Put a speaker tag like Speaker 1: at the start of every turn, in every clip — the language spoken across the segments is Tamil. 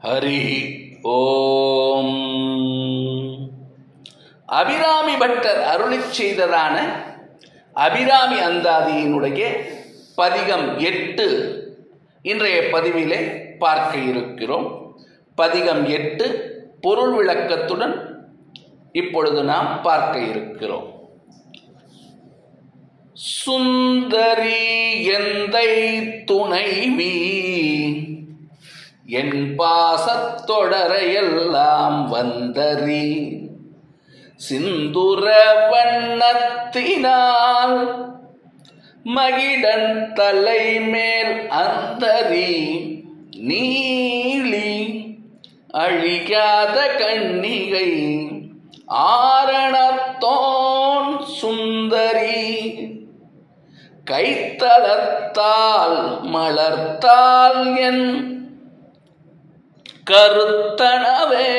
Speaker 1: ஹரி ஓம். அபிராமி பட்டர் அருளிச் செய்ததான அபிராமி அந்தாதியினுடைய பதிகம் 8 இன்றைய பதிவிலே பார்க்க இருக்கிறோம். பதிகம் 8 பொருள் விளக்கத்துடன் இப்பொழுது நாம் பார்க்க இருக்கிறோம். சுந்தரி எந்தை துணைவி என் பாசத்தொடரையெல்லாம் வந்தரி சிந்துர வண்ணத்தினால் மகிடன் தலைமேல் அந்தரி நீலி அழியாத கண்ணிகை ஆரணத்தோன் சுந்தரி கைத்தளத்தால் மலர்த்தால் என் கருத்தனவே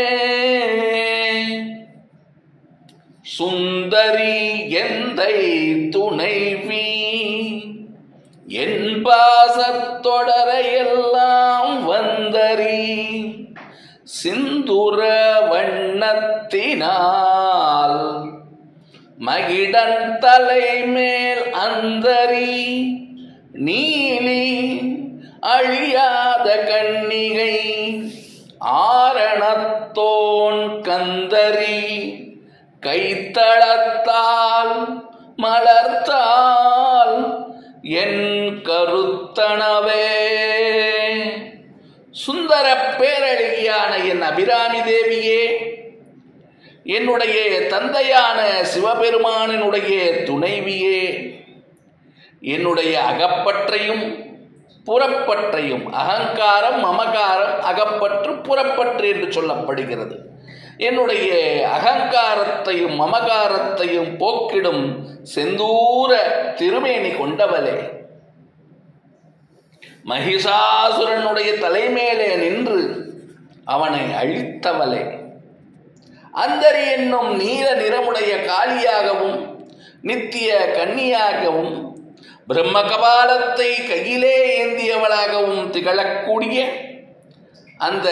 Speaker 1: சுந்தரி எந்தை துணைவி என் பாசத்தொடரையெல்லாம் வந்தரி சிந்துர வண்ணத்தினால் மகிடன் தலைமேல் அந்தரி நீலி அழியாத கண்ணிகை ஆரணத்தோன் கந்தரி கைத்தளத்தால் மலர்த்தால் என் கருத்தனவே. சுந்தர பேரழகியான என் அபிராமி தேவியே, என்னுடைய தந்தையான சிவபெருமானினுடைய துணைவியே, என்னுடைய அகப்பற்றையும் புறப்பற்றையும், அகங்காரம் மமகாரம் அகப்பற்று புறப்பற்று என்று சொல்லப்படுகிறது, என்னுடைய அகங்காரத்தையும் மமகாரத்தையும் போக்கிடும் செந்தூர திருமேனி கொண்டவளே, மகிஷாசுரனுடைய தலைமேலே நின்று அவனை அழித்தவளே, அந்தரி என்னும் நீல நிறமுடைய காளியாகவும் நித்திய கன்னியாகவும் பிரம்ம கபாலத்தை கையிலே ஏந்தியவளாகவும் திகழக்கூடிய அந்த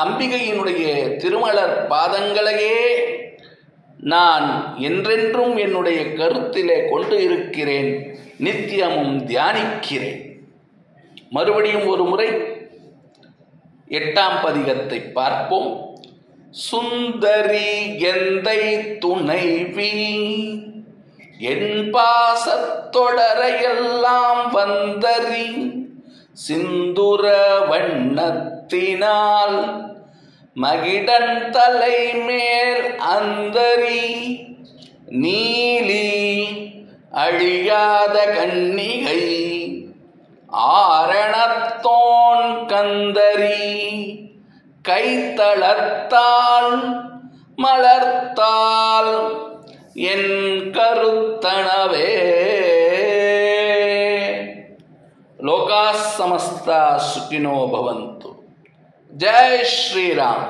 Speaker 1: அம்பிகையினுடைய திருமலர் பாதங்களையே நான் என்றென்றும் என்னுடைய கருத்திலே கொண்டு இருக்கிறேன், நித்தியமும் தியானிக்கிறேன். மறுபடியும் ஒரு முறை 8ஆம் பதிகத்தை பார்ப்போம். சுந்தரி எந்தை துணைவி என் பாசத்தொடரையெல்லாம் வந்தரி சிந்துர வண்ணத்தினால் மகிடன் தலைமேல் அந்தரி நீலி அழியாத கண்ணிகை ஆரணத்தோன் கந்தரி கைத்தளத்தால் மலர்த்தால் என் கருத்தனவே. லோகா சமஸ்தா சுகினோ பவந்து. ஜெய் ஸ்ரீராம்,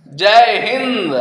Speaker 1: ஜெய் ஹிந்த்.